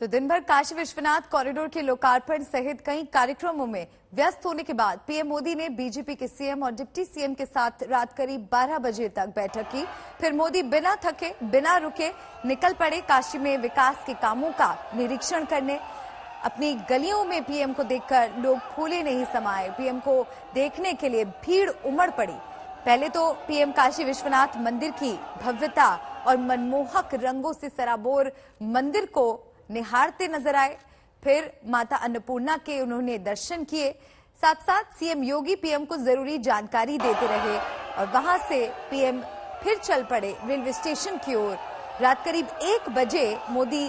तो दिन भर काशी विश्वनाथ कॉरिडोर के लोकार्पण सहित कई कार्यक्रमों में व्यस्त होने के बाद पीएम मोदी ने बीजेपी के सीएम और डिप्टी सीएम के साथ रात करीब 12 बजे तक बैठक की। फिर मोदी बिना थके बिना रुके निकल पड़े काशी में विकास के कामों का निरीक्षण करने। अपनी गलियों में पीएम को देखकर लोग फूले नहीं समाये। पीएम को देखने के लिए भीड़ उमड़ पड़ी। पहले तो पीएम काशी विश्वनाथ मंदिर की भव्यता और मनमोहक रंगों से सराबोर मंदिर को निहारते नजर आए। फिर माता अन्नपूर्णा के उन्होंने दर्शन किए। साथ साथ सीएम योगी पीएम को जरूरी जानकारी देते रहे और वहां से पीएम फिर चल पड़े रेलवे स्टेशन की ओर। रात करीब 1 बजे मोदी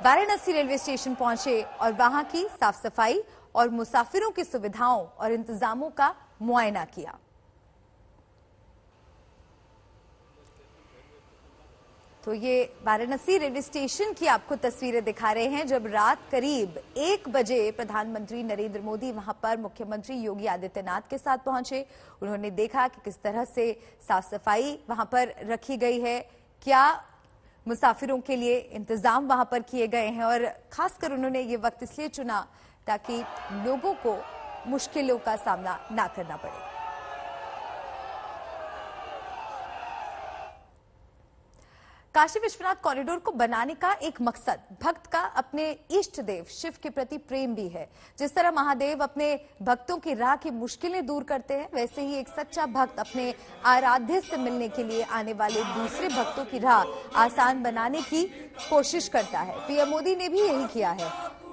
वाराणसी रेलवे स्टेशन पहुंचे और वहां की साफ सफाई और मुसाफिरों की सुविधाओं और इंतजामों का मुआयना किया। तो ये वाराणसी रेलवे स्टेशन की आपको तस्वीरें दिखा रहे हैं जब रात करीब 1 बजे प्रधानमंत्री नरेंद्र मोदी वहां पर मुख्यमंत्री योगी आदित्यनाथ के साथ पहुंचे। उन्होंने देखा कि किस तरह से साफ सफाई वहां पर रखी गई है, क्या मुसाफिरों के लिए इंतजाम वहां पर किए गए हैं और खासकर उन्होंने ये वक्त इसलिए चुना ताकि लोगों को मुश्किलों का सामना ना करना पड़े। काशी विश्वनाथ कॉरिडोर को बनाने का एक मकसद भक्त का अपने इष्ट देव शिव के प्रति प्रेम भी है। जिस तरह महादेव अपने भक्तों की राह की मुश्किलें दूर करते हैं, वैसे ही एक सच्चा भक्त अपने आराध्य से मिलने के लिए आने वाले दूसरे भक्तों की राह आसान बनाने की कोशिश करता है। पीएम मोदी ने भी यही किया है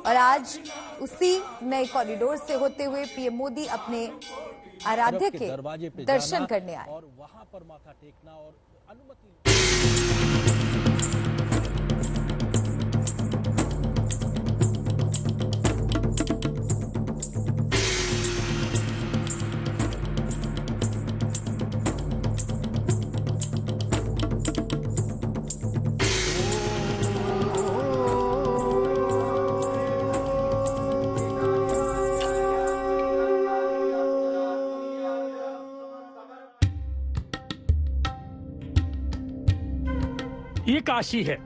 और आज उसी नए कॉरिडोर से होते हुए पीएम मोदी अपने आराध्य के दर्शन करने आए और वहां पर माथा टेकना और अनुमति। ये काशी है।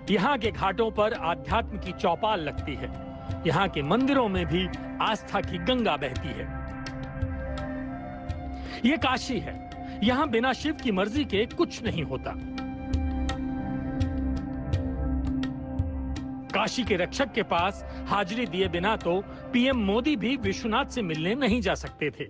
यहाँ के घाटों पर आध्यात्म की चौपाल लगती है। यहाँ के मंदिरों में भी आस्था की गंगा बहती है। ये काशी है। यहाँ बिना शिव की मर्जी के कुछ नहीं होता। काशी के रक्षक के पास हाजिरी दिए बिना तो पीएम मोदी भी विश्वनाथ से मिलने नहीं जा सकते थे।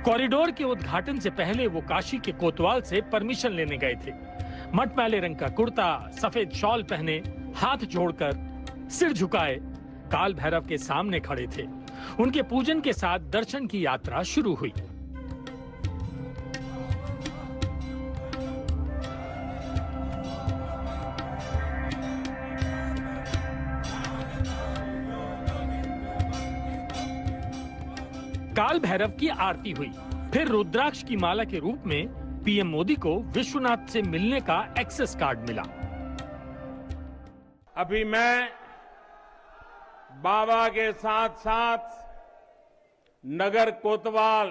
कॉरिडोर के उद्घाटन से पहले वो काशी के कोतवाल से परमिशन लेने गए थे। मटमैले रंग का कुर्ता, सफेद शॉल पहने, हाथ जोड़कर, सिर झुकाए काल भैरव के सामने खड़े थे। उनके पूजन के साथ दर्शन की यात्रा शुरू हुई। काल भैरव की आरती हुई। फिर रुद्राक्ष की माला के रूप में पीएम मोदी को विश्वनाथ से मिलने का एक्सेस कार्ड मिला। अभी मैं बाबा के साथ साथ नगर कोतवाल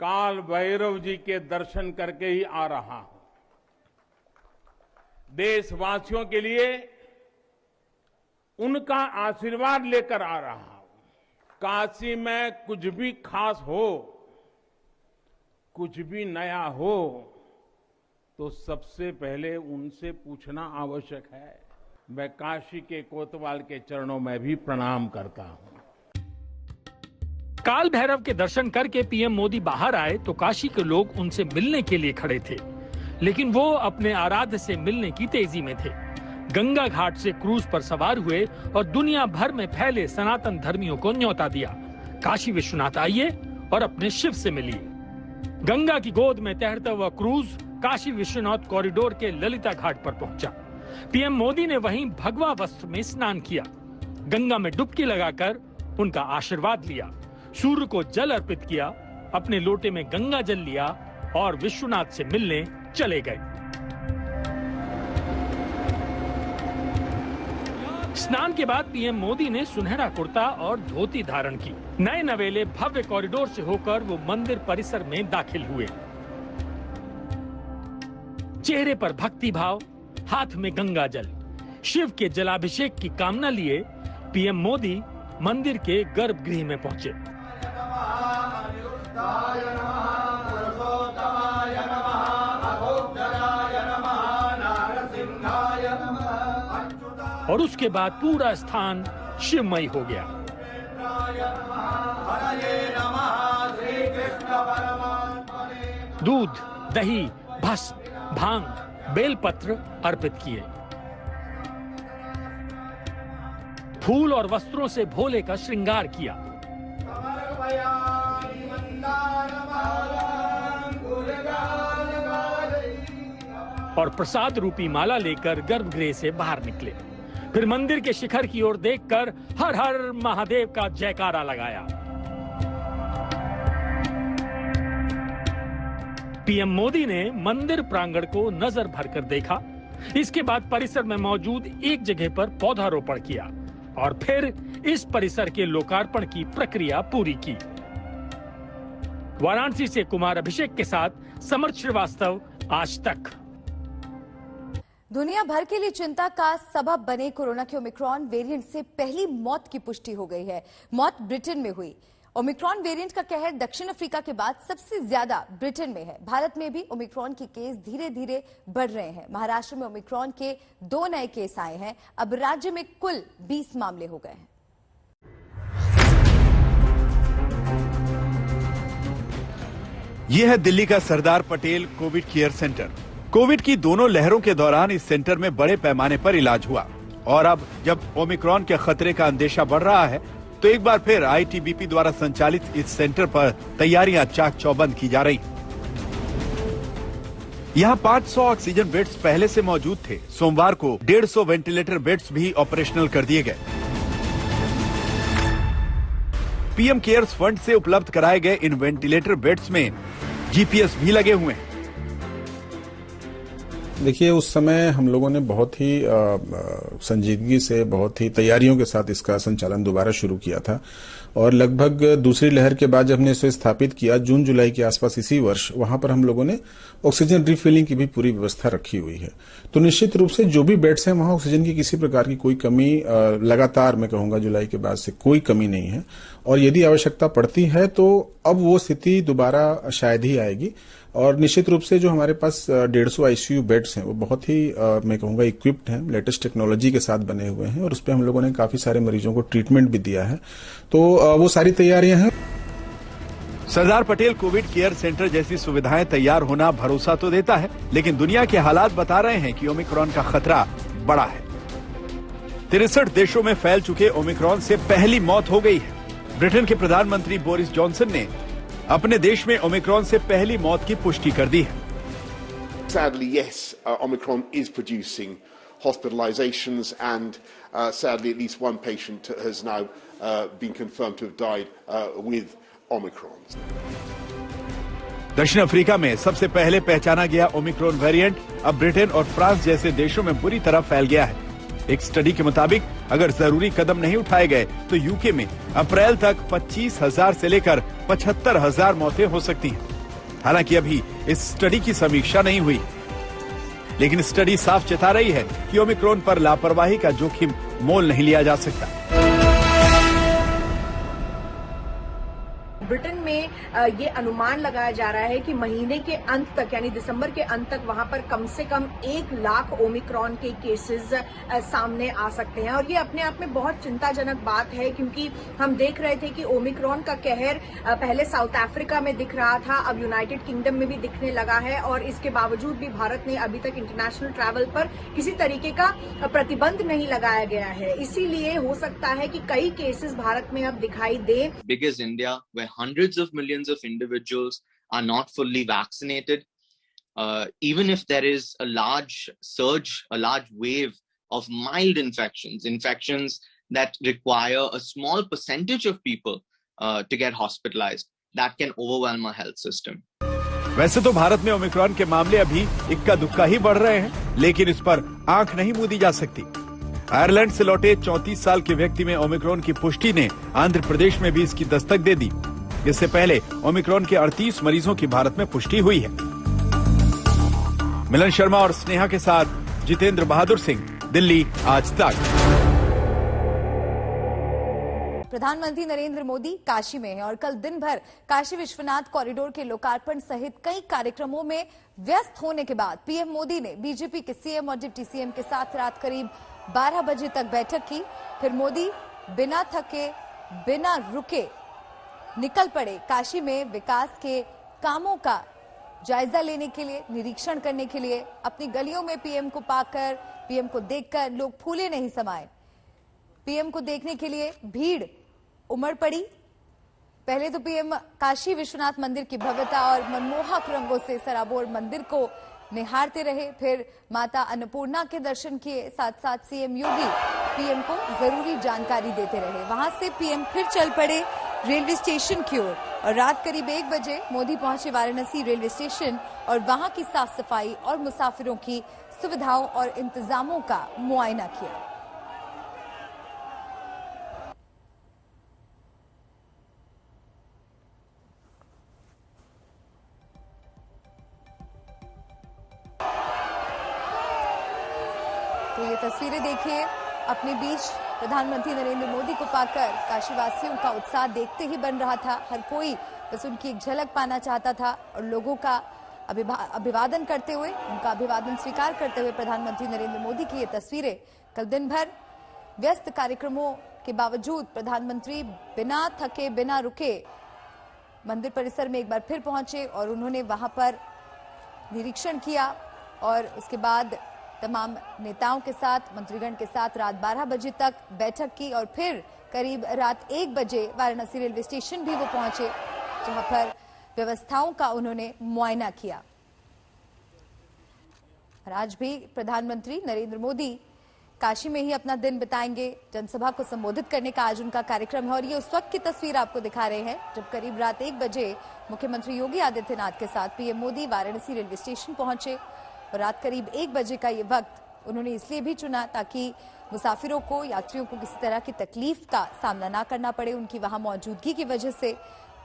काल भैरव जी के दर्शन करके ही आ रहा हूं। देशवासियों के लिए उनका आशीर्वाद लेकर आ रहा हूं। काशी में कुछ भी खास हो, कुछ भी नया हो, तो सबसे पहले उनसे पूछना आवश्यक है। मैं काशी के कोतवाल के चरणों में भी प्रणाम करता हूं। काल भैरव के दर्शन करके पीएम मोदी बाहर आए तो काशी के लोग उनसे मिलने के लिए खड़े थे, लेकिन वो अपने आराध्य से मिलने की तेजी में थे। गंगा घाट से क्रूज पर सवार हुए और दुनिया भर में फैले सनातन धर्मियों को न्योता दिया, काशी विश्वनाथ आइए और अपने शिव से मिलिए। गंगा की गोद में तैरता हुआ क्रूज काशी विश्वनाथ कॉरिडोर के ललिता घाट पर पहुंचा। पीएम मोदी ने वहीं भगवा वस्त्र में स्नान किया, गंगा में डुबकी लगाकर उनका आशीर्वाद लिया, सूर्य को जल अर्पित किया, अपने लोटे में गंगा जल लिया और विश्वनाथ से मिलने चले गए। स्नान के बाद पीएम मोदी ने सुनहरा कुर्ता और धोती धारण की। नए नवेले भव्य कॉरिडोर से होकर वो मंदिर परिसर में दाखिल हुए। चेहरे पर भक्ति भाव, हाथ में गंगा जल, शिव के जलाभिषेक की कामना लिए पीएम मोदी मंदिर के गर्भगृह में पहुंचे। और उसके बाद पूरा स्थान शिवमय हो गया। दूध, दही, भस्म, भांग, बेलपत्र अर्पित किए। फूल और वस्त्रों से भोले का श्रृंगार किया। और प्रसाद रूपी माला लेकर गर्भगृह से बाहर निकले। फिर मंदिर के शिखर की ओर देखकर हर हर महादेव का जयकारा लगाया। पीएम मोदी ने मंदिर प्रांगण को नजर भरकर देखा। इसके बाद परिसर में मौजूद एक जगह पर पौधारोपण किया और फिर इस परिसर के लोकार्पण की प्रक्रिया पूरी की। वाराणसी से कुमार अभिषेक के साथ समर्थ श्रीवास्तव, आज तक। दुनिया भर के लिए चिंता का सबब बने कोरोना के ओमिक्रॉन वेरिएंट से पहली मौत की पुष्टि हो गई है। मौत ब्रिटेन में हुई। ओमिक्रॉन वेरिएंट का कहर दक्षिण अफ्रीका के बाद सबसे ज्यादा ब्रिटेन में है। भारत में भी ओमिक्रॉन के केस धीरे धीरे बढ़ रहे हैं। महाराष्ट्र में ओमिक्रॉन के 2 नए केस आए हैं। अब राज्य में कुल 20 मामले हो गए हैं। यह है दिल्ली का Sardar Patel covid care centre. Covid की दोनों लहरों के दौरान इस सेंटर में बड़े पैमाने पर इलाज हुआ और अब जब ओमिक्रॉन के खतरे का अंदेशा बढ़ रहा है तो एक बार फिर आईटीबीपी द्वारा संचालित इस सेंटर पर तैयारियां चाक चौबंद की जा रही। यहां 500 ऑक्सीजन बेड्स पहले से मौजूद थे। सोमवार को 150 वेंटिलेटर बेड्स भी ऑपरेशनल कर दिए गए। पीएम केयर्स फंड से उपलब्ध कराए गए इन वेंटिलेटर बेड्स में जीपीएस भी लगे हुए हैं। देखिए, उस समय हम लोगों ने बहुत ही संजीदगी से, बहुत ही तैयारियों के साथ इसका संचालन दोबारा शुरू किया था और लगभग दूसरी लहर के बाद जब हमने इसे स्थापित किया जून जुलाई के आसपास इसी वर्ष, वहां पर हम लोगों ने ऑक्सीजन रिफिलिंग की भी पूरी व्यवस्था रखी हुई है। तो निश्चित रूप से जो भी बेड्स हैं वहां ऑक्सीजन की किसी प्रकार की कोई कमी लगातार, मैं कहूंगा जुलाई के बाद से कोई कमी नहीं है। और यदि आवश्यकता पड़ती है तो अब वो स्थिति दोबारा शायद ही आएगी। और निश्चित रूप से जो हमारे पास 150 आईसीयू बेड्स हैं वो बहुत ही मैं कहूंगा इक्विप्ड हैं, लेटेस्ट टेक्नोलॉजी के साथ बने हुए हैं और उस पर हम लोगों ने काफी सारे मरीजों को ट्रीटमेंट भी दिया है। तो वो सारी तैयारियां हैं। सरदार पटेल कोविड केयर सेंटर जैसी सुविधाएं तैयार होना भरोसा तो देता है, लेकिन दुनिया के हालात बता रहे हैं कि ओमिक्रॉन का खतरा बड़ा है। 63 देशों में फैल चुके ओमिक्रॉन से पहली मौत हो गई है। ब्रिटेन के प्रधानमंत्री बोरिस जॉनसन ने अपने देश में ओमिक्रॉन से पहली मौत की पुष्टि कर दी है। Sadly, yes, Omicron is producing hospitalizations and sadly at least one patient has now been confirmed to have died with Omicron. दक्षिण अफ्रीका में सबसे पहले पहचाना गया ओमिक्रॉन वेरिएंट अब ब्रिटेन और फ्रांस जैसे देशों में बुरी तरह फैल गया है। एक स्टडी के मुताबिक अगर जरूरी कदम नहीं उठाए गए तो यूके में अप्रैल तक 25,000 से लेकर 75,000 मौतें हो सकती हैं। हालांकि अभी इस स्टडी की समीक्षा नहीं हुई, लेकिन स्टडी साफ चेता रही है कि ओमिक्रॉन पर लापरवाही का जोखिम मोल नहीं लिया जा सकता। ब्रिटेन में ये अनुमान लगाया जा रहा है कि महीने के अंत तक यानी दिसंबर के अंत तक वहां पर कम से कम 1 लाख ओमिक्रॉन के केसेस सामने आ सकते हैं। और ये अपने आप में बहुत चिंताजनक बात है क्योंकि हम देख रहे थे कि ओमिक्रॉन का कहर पहले साउथ अफ्रीका में दिख रहा था, अब यूनाइटेड किंगडम में भी दिखने लगा है और इसके बावजूद भी भारत ने अभी तक इंटरनेशनल ट्रैवल पर किसी तरीके का प्रतिबंध नहीं लगाया गया है। इसीलिए हो सकता है कि कई केसेस भारत में अब दिखाई दे। Biggest India, where hundreds of millions of individuals are not fully vaccinated, even if there is a large surge, a large wave of mild infections that require a small percentage of people to get hospitalized, that can overwhelm our health system. वैसे तो भारत में Omicron के मामले अभी इक्का दुक्का ही बढ़ रहे हैं, लेकिन इस पर आंख नहीं मूंदी जा सकती। आयरलैंड से लौटे 34 साल के व्यक्ति में ओमिक्रॉन की पुष्टि ने आंध्र प्रदेश में भी इसकी दस्तक दे दी। इससे पहले ओमिक्रॉन के 38 मरीजों की भारत में पुष्टि हुई है। मिलन शर्मा और स्नेहा के साथ जितेंद्र बहादुर सिंह, दिल्ली आज तक। प्रधानमंत्री नरेंद्र मोदी काशी में हैं और कल दिन भर काशी विश्वनाथ कॉरिडोर के लोकार्पण सहित कई कार्यक्रमों में व्यस्त होने के बाद पीएम मोदी ने बीजेपी के सीएम और डिप्टी सीएम के साथ रात करीब 12 बजे तक बैठक की। फिर मोदी बिना थके बिना रुके निकल पड़े काशी में विकास के कामों का जायजा लेने के लिए, निरीक्षण करने के लिए। अपनी गलियों में पीएम को पाकर, पीएम को देखकर लोग फूले नहीं समाये। पीएम को देखने के लिए भीड़ उमड़ पड़ी। पहले तो पीएम काशी विश्वनाथ मंदिर की भव्यता और मनमोहक रंगों से सराबोर मंदिर को निहारते रहे। फिर माता अन्नपूर्णा के दर्शन किए। साथ साथ सीएम योगी पीएम को जरूरी जानकारी देते रहे। वहां से पीएम फिर चल पड़े रेलवे स्टेशन की ओर और रात करीब 1 बजे मोदी पहुंचे वाराणसी रेलवे स्टेशन और वहां की साफ सफाई और मुसाफिरों की सुविधाओं और इंतजामों का मुआयना किया। तो ये तस्वीरें देखिए, अपने बीच प्रधानमंत्री नरेंद्र मोदी को पाकर काशीवासियों का उत्साह देखते ही बन रहा था। हर कोई बस उनकी एक झलक पाना चाहता था और लोगों का अभिवादन करते हुए, उनका अभिवादन स्वीकार करते हुए प्रधानमंत्री नरेंद्र मोदी की ये तस्वीरें। कल दिन भर व्यस्त कार्यक्रमों के बावजूद प्रधानमंत्री बिना थके बिना रुके मंदिर परिसर में एक बार फिर पहुंचे और उन्होंने वहां पर निरीक्षण किया और उसके बाद तमाम नेताओं के साथ, मंत्रीगण के साथ रात 12 बजे तक बैठक की और फिर करीब रात 1 बजे वाराणसी रेलवे स्टेशन भी वो पहुंचे, जहां पर व्यवस्थाओं का उन्होंने मुआयना किया। और आज भी प्रधानमंत्री नरेंद्र मोदी काशी में ही अपना दिन बिताएंगे। जनसभा को संबोधित करने का आज उनका कार्यक्रम है और ये उस वक्त की तस्वीर आपको दिखा रहे हैं जब करीब रात 1 बजे मुख्यमंत्री योगी आदित्यनाथ के साथ PM Modi Varanasi railway station पहुंचे। और रात करीब 1 बजे का ये वक्त उन्होंने इसलिए भी चुना ताकि मुसाफिरों को, यात्रियों को किसी तरह की तकलीफ का सामना ना करना पड़े। उनकी वहां मौजूदगी की वजह से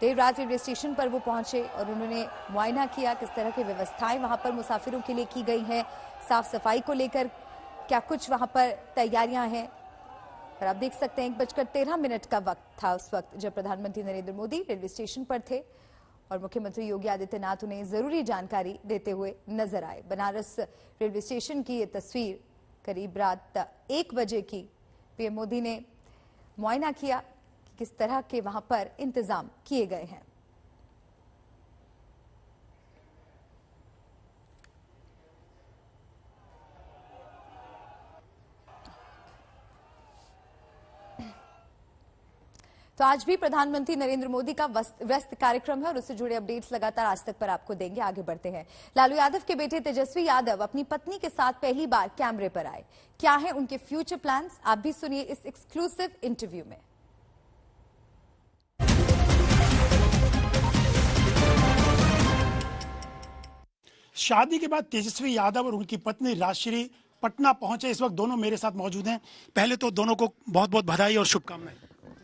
देर रात रेलवे स्टेशन पर वो पहुंचे और उन्होंने मुआयना किया किस तरह की व्यवस्थाएं वहां पर मुसाफिरों के लिए की गई हैं, साफ सफाई को लेकर क्या कुछ वहां पर तैयारियां हैं। और आप देख सकते हैं 1:13 का वक्त था उस वक्त जब प्रधानमंत्री नरेंद्र मोदी रेलवे स्टेशन पर थे और मुख्यमंत्री योगी आदित्यनाथ उन्हें जरूरी जानकारी देते हुए नजर आए। बनारस रेलवे स्टेशन की ये तस्वीर करीब रात 1 बजे की। पीएम मोदी ने मुआयना किया कि किस तरह के वहां पर इंतजाम किए गए हैं। तो आज भी प्रधानमंत्री नरेंद्र मोदी का व्यस्त कार्यक्रम है और उससे जुड़े अपडेट्स लगातार आज तक पर आपको देंगे। आगे बढ़ते हैं। लालू यादव के बेटे तेजस्वी यादव अपनी पत्नी के साथ पहली बार कैमरे पर आए। क्या है उनके फ्यूचर प्लान्स, आप भी सुनिए इस एक्सक्लूसिव इंटरव्यू में। शादी के बाद तेजस्वी यादव और उनकी पत्नी राजश्री पटना पहुंचे। इस वक्त दोनों मेरे साथ मौजूद हैं। पहले तो दोनों को बहुत बहुत बधाई और शुभकामनाएं।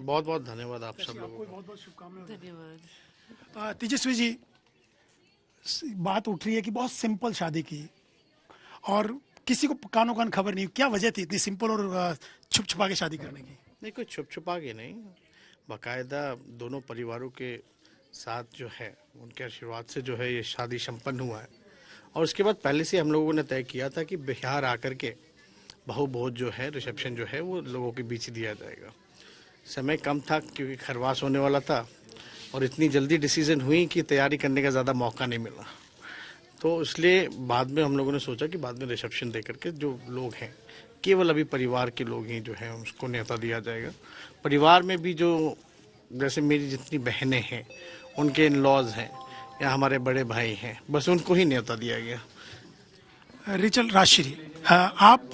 बहुत बहुत धन्यवाद आप सब लोगों को। बहुत बहुत शुभकामनाएं। धन्यवाद। तेजस्वी जी, बात उठ रही है कि बहुत सिंपल शादी की और किसी को कानों कान खबर नहीं। क्या वजह थी इतनी सिंपल और छुप छुपा के शादी करने की? नहीं, कोई छुप छुपा के नहीं, बाकायदा दोनों परिवारों के साथ जो है उनके आशीर्वाद से जो है ये शादी संपन्न हुआ है। और उसके बाद पहले से हम लोगों ने तय किया था कि बिहार आकर के बहू भोज जो है, रिसेप्शन जो है वो लोगों के बीच दिया जाएगा। समय कम था क्योंकि खरवास होने वाला था और इतनी जल्दी डिसीजन हुई कि तैयारी करने का ज़्यादा मौका नहीं मिला। तो इसलिए बाद में हम लोगों ने सोचा कि बाद में रिसेप्शन दे करके जो लोग हैं, केवल अभी परिवार के लोग ही जो हैं उसको न्योता दिया जाएगा। परिवार में भी जो जैसे मेरी जितनी बहनें हैं, उनके इन लॉज हैं या हमारे बड़े भाई हैं, बस उनको ही न्योता दिया गया। रिचल, राजश्री, आप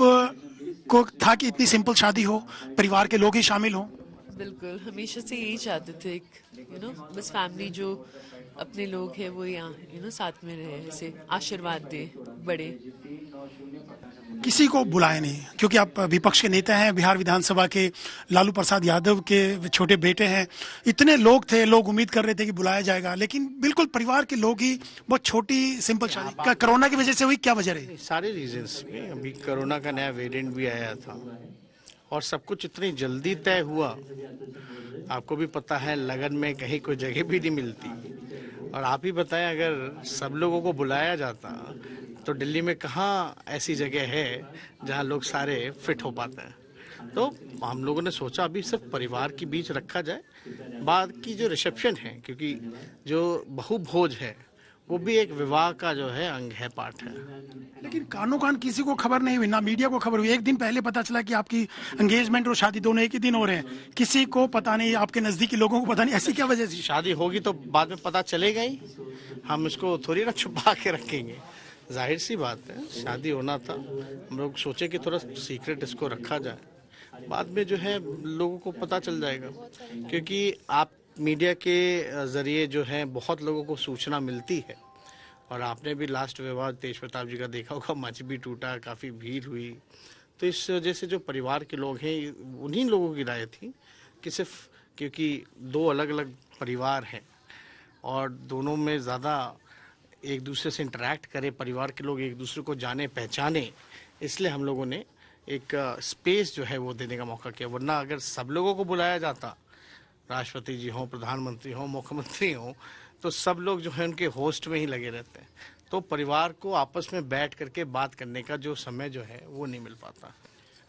को था कि इतनी सिंपल शादी हो, परिवार के लोग ही शामिल हों? बिल्कुल, हमेशा से यही चाहते थे, बस फैमिली जो अपने लोग हैं वो यहाँ साथ में रहे, ऐसे आशीर्वाद दे बड़े। किसी को बुलाया नहीं, क्योंकि आप विपक्ष के नेता हैं, बिहार विधानसभा के लालू प्रसाद यादव के छोटे बेटे हैं। इतने लोग थे, लोग उम्मीद कर रहे थे कि बुलाया जाएगा, लेकिन बिल्कुल परिवार के लोग ही, बहुत छोटी सिंपल शादी। कोरोना की वजह से हुई, क्या वजह रही? सारे रीजंस में, अभी कोरोना का नया वेरिएंट भी आया था और सब कुछ इतनी जल्दी तय हुआ। आपको भी पता है लगन में कहीं कोई जगह भी नहीं मिलती, और आप ही बताएं अगर सब लोगों को बुलाया जाता तो दिल्ली में कहाँ ऐसी जगह है जहाँ लोग सारे फिट हो पाते हैं। तो हम लोगों ने सोचा अभी सिर्फ परिवार के बीच रखा जाए, बाद की जो रिसेप्शन है, क्योंकि जो बहु भोज है वो भी एक विवाह का जो है अंग है, पार्ट है। लेकिन कानो कान किसी को खबर नहीं हुई, ना मीडिया को खबर हुई। एक दिन पहले पता चला कि आपकी एंगेजमेंट और शादी दोनों एक ही दिन हो रहे हैं, किसी को पता नहीं, आपके नजदीकी लोगों को पता नहीं। ऐसी क्या वजह थी? शादी होगी तो बाद में पता चलेगा ही, हम इसको थोड़ी ना छुपा के रखेंगे। जाहिर सी बात है, शादी होना था, हम लोग सोचे कि थोड़ा सीक्रेट इसको रखा जाए, बाद में जो है लोगों को पता चल जाएगा। क्योंकि आप मीडिया के जरिए जो है बहुत लोगों को सूचना मिलती है, और आपने भी लास्ट विवाह तेज प्रताप जी का देखा होगा, मंच भी टूटा, काफ़ी भीड़ हुई। तो इस वजह से जो परिवार के लोग हैं, उन्हीं लोगों की राय थी कि सिर्फ क्योंकि दो अलग अलग परिवार हैं और दोनों में ज़्यादा एक दूसरे से इंटरेक्ट करें, परिवार के लोग एक दूसरे को जाने पहचाने, इसलिए हम लोगों ने एक स्पेस जो है वो देने का मौका किया। वरना अगर सब लोगों को बुलाया जाता, राष्ट्रपति जी हों, प्रधानमंत्री हों, मुख्यमंत्री हों, तो सब लोग जो है उनके होस्ट में ही लगे रहते हैं, तो परिवार को आपस में बैठ करके बात करने का जो समय जो है वो नहीं मिल पाता।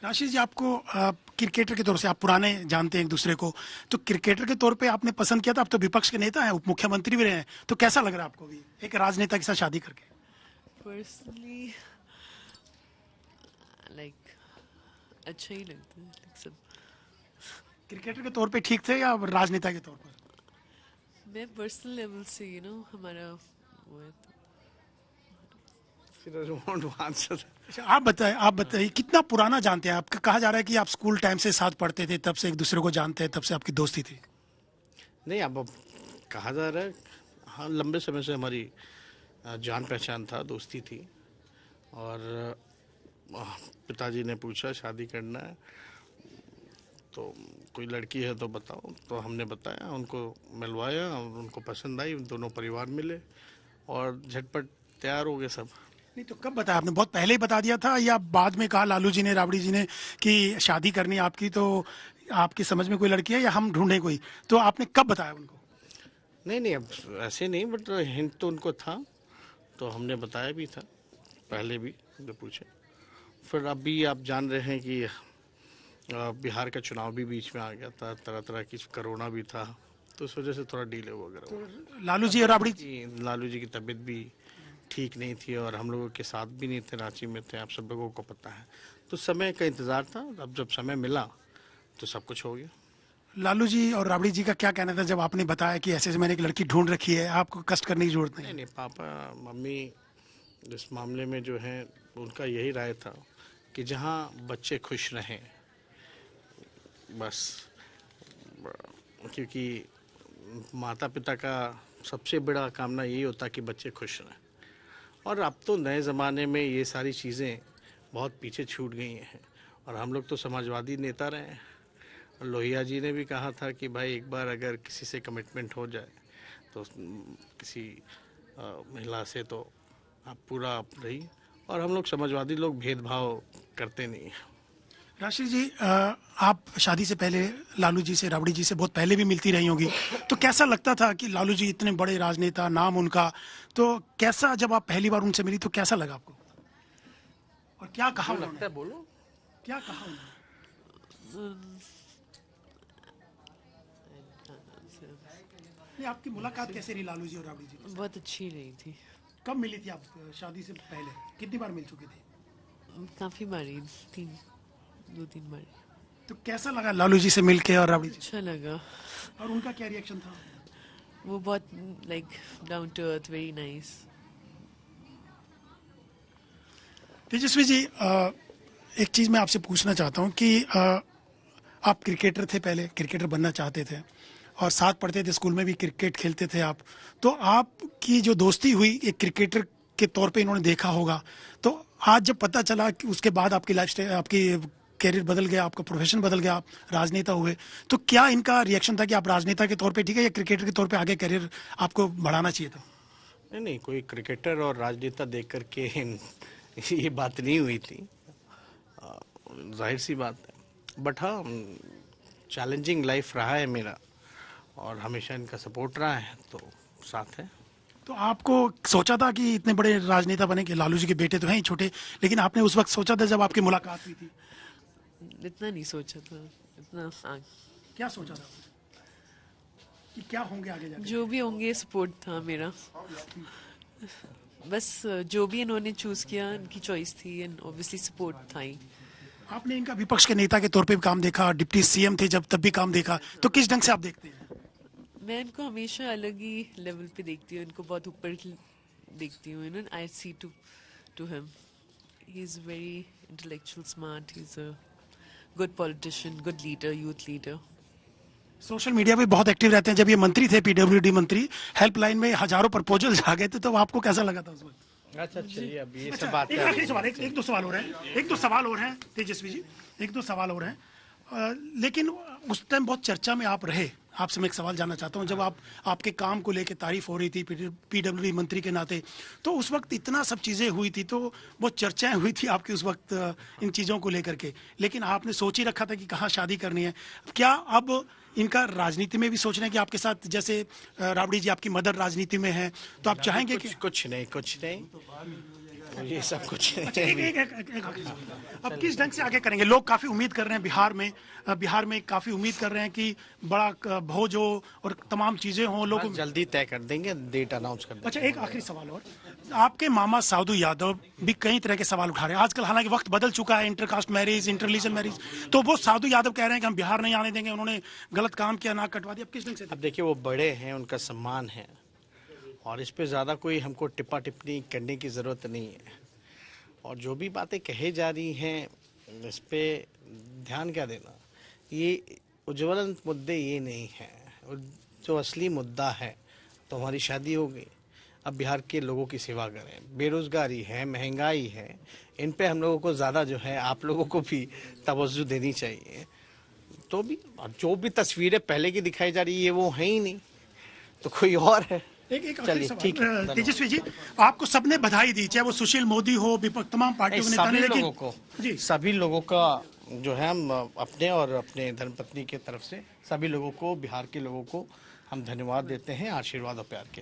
राशिद जी, आपको क्रिकेटर के तौर से, आप पुराने जानते हैं एक दूसरे को, तो क्रिकेटर के तौर पे आपने पसंद किया था। आप तो विपक्ष के नेता हैं, उप मुख्यमंत्री भी रहे हैं, तो कैसा लग रहा है आपको भी एक राजनेता के साथ शादी करके? पर्सनली लाइक अच्छा ही लगता है। सब क्रिकेटर के तौर पे ठीक थे या राजनेता के तौर पर? मैं पर्सनल लेवल से हमारा वो है, अच्छा, आप बताइए कितना पुराना जानते हैं आप? कहा जा रहा है कि आप स्कूल टाइम से साथ पढ़ते थे, तब से एक दूसरे को जानते हैं, तब से आपकी दोस्ती थी। नहीं, अब कहा जा रहा है, हाँ, लंबे समय से हमारी जान पहचान था, दोस्ती थी। और पिताजी ने पूछा शादी करना है तो कोई लड़की है तो बताओ, तो हमने बताया, उनको मिलवाया, उनको पसंद आई, दोनों परिवार मिले और झटपट तैयार हो गए सब। नहीं तो कब बताया आपने? बहुत पहले ही बता दिया था या बाद में कहा लालू जी ने, राबड़ी जी ने कि शादी करनी है आपकी, तो आपकी समझ में कोई लड़की है या हम ढूंढे कोई, तो आपने कब बताया उनको? नहीं, अब ऐसे नहीं, बट हिंट तो उनको था, तो हमने बताया भी था पहले भी जो पूछे। फिर अभी आप जान रहे हैं कि बिहार का चुनाव भी बीच में आ गया था, तरह तरह की कोरोना भी था, तो उस वजह से थोड़ा डिले वगैरह तो लालू जी और राबड़ी जी की तबीयत भी ठीक नहीं थी और हम लोगों के साथ भी नहीं थे, रांची में थे, आप सब लोगों को पता है। तो समय का इंतजार था, अब जब समय मिला तो सब कुछ हो गया। लालू जी और राबड़ी जी का क्या कहना था जब आपने बताया कि ऐसे मैंने एक लड़की ढूंढ रखी है, आपको कष्ट करने की जरूरत नहीं? नहीं, पापा मम्मी इस मामले में जो है उनका यही राय था कि जहाँ बच्चे खुश रहें बस, क्योंकि माता पिता का सबसे बड़ा कामना यही होता कि बच्चे खुश रहें। और अब तो नए ज़माने में ये सारी चीज़ें बहुत पीछे छूट गई हैं, और हम लोग तो समाजवादी नेता रहे हैं। लोहिया जी ने भी कहा था कि भाई एक बार अगर किसी से कमिटमेंट हो जाए तो किसी महिला से तो आप पूरा आप रही, और हम लोग समाजवादी लोग भेदभाव करते नहीं हैं। राशिद जी, आप शादी से पहले लालू जी से, राबड़ी जी से बहुत पहले भी मिलती रही होंगी, तो कैसा लगता था कि लालू जी इतने बड़े राजनेता, नाम उनका, तो कैसा जब आप पहली बार उनसे मिली तो कैसा लगा आपको, और क्या कहा लगता है? बोलो, क्या कहा उन्होंने? आपकी मुलाकात कैसे रही लालू जी और राबड़ी जी? बहुत अच्छी रही थी। कब मिली थी आप शादी से पहले? कितनी बार मिल चुकी थी? काफी बारी, 2-3 बार। तो कैसा लगा लालू जी से मिलके और राबड़ी जी? अच्छा लगा। और उनका क्या रिएक्शन था? वो बहुत like down to earth, very nice. Tejasvi ji, एक चीज मैं आपसे पूछना चाहता हूँ कि आप क्रिकेटर थे, पहले क्रिकेटर बनना चाहते थे और साथ पढ़ते थे, स्कूल में भी क्रिकेट खेलते थे आप, तो आपकी जो दोस्ती हुई एक क्रिकेटर के तौर पे इन्होंने देखा होगा, तो आज जब पता चला कि उसके बाद आपकी लाइफस्टाइल, आपकी कैरियर बदल गया, आपका प्रोफेशन बदल गया, आप राजनेता हुए, तो क्या इनका रिएक्शन था कि आप राजनेता के तौर पे ठीक है या क्रिकेटर के तौर पे आगे कैरियर आपको बढ़ाना चाहिए था? नहीं, कोई क्रिकेटर और राजनेता देख करके ये बात नहीं हुई थी, जाहिर सी बात है। बट हाँ, चैलेंजिंग लाइफ रहा है मेरा और हमेशा इनका सपोर्ट रहा है, तो साथ है। तो आपको सोचा था कि इतने बड़े राजनेता बने, कि लालू जी के बेटे तो हैं ही छोटे, लेकिन आपने उस वक्त सोचा था जब आपकी मुलाकात हुई थी? इतना नहीं सोचा था, इतना क्या सोचा था कि क्या होंगे आगे जाके? जो भी होंगे सपोर्ट था मेरा, बस जो भी इन्होंने चूज किया इनकी चॉइस थी एंड ऑब्वियसली सपोर्ट था ही। आपने इनका विपक्ष के नेता के तौर पे भी काम देखा, डिप्टी सीएम थे जब, तब भी काम देखा, तो किस ढंग से आप देखते हैं? मैं इनको हमेशा अलग ही लेवल पे देखती हूँ, इनको बहुत ऊपर देखती हूँ। You know, I see to him, he is very intellectual, smart, he is a good politician, good leader, youth leader. Social media पे बहुत एक्टिव रहते हैं। जब ये मंत्री थे, पीडब्ल्यूडी मंत्री, हेल्पलाइन में हजारों प्रपोजल आ गए थे, तो आपको कैसा लगा था उस वक्त? अच्छा, चलिए अब ये सब बात एक आखिरी सवाल, एक दो सवाल और हैं तेजस्वी जी, एक दो सवाल और हैं। लेकिन उस टाइम बहुत चर्चा में आप रहे। आपसे मैं एक सवाल जानना चाहता हूं, जब आपके काम को लेकर तारीफ हो रही थी पीडब्ल्यूडी मंत्री के नाते, तो उस वक्त इतना सब चीजें हुई थी, तो बहुत चर्चाएं हुई थी आपकी उस वक्त इन चीजों को लेकर के, लेकिन आपने सोच ही रखा था कि कहाँ शादी करनी है। क्या अब इनका राजनीति में भी सोच रहे हैं कि आपके साथ, जैसे राबड़ी जी आपकी मदर राजनीति में है, तो आप चाहेंगे कि? कुछ नहीं, ये सब कुछ अच्छा, अब किस ढंग से आगे करेंगे? लोग काफी उम्मीद कर रहे हैं बिहार में काफी उम्मीद कर रहे हैं कि बड़ा भोज हो और तमाम चीजें हों। लोग जल्दी तय कर देंगे, डेट अनाउंस कर देंगे। अच्छा, एक आखिरी सवाल और, आपके मामा साधु यादव भी कई तरह के सवाल उठा रहे हैं आजकल, हालांकि वक्त बदल चुका है, इंटरकास्ट मैरिज, इंटररिलीजन मैरिज, तो वो साधु यादव कह रहे हैं कि हम बिहार नहीं आने देंगे, उन्होंने गलत काम किया, नाक कटवा दिया। अब किस ढंग से? अब देखिए, वो बड़े हैं, उनका सम्मान है और इस पे ज्यादा कोई हमको टिप्पणी करने की जरूरत नहीं है। और जो भी बातें कही जा रही हैं इस पे ध्यान क्या देना, ये उज्ज्वलन मुद्दे ये नहीं है। जो असली मुद्दा है, तो हमारी शादी हो गई, अब बिहार के लोगों की सेवा करें। बेरोजगारी है, महंगाई है, इन पे हम लोगों को ज़्यादा जो है, आप लोगों को भी तवज्जो देनी चाहिए। तो भी जो भी तस्वीरें पहले की दिखाई जा रही है वो है ही नहीं, तो कोई और है। चलिए, ठीक है। तेजस्वी जी, आपको सबने बधाई दी, चाहे वो सुशील मोदी हो, विपक्ष, तमाम पार्टियों के नेता ने, लेकिन सभी लोगों का जो है, हम अपने और अपने धर्मपत्नी के तरफ से सभी लोगों को, बिहार के लोगों को हम धन्यवाद देते हैं आशीर्वाद और प्यार के लिए।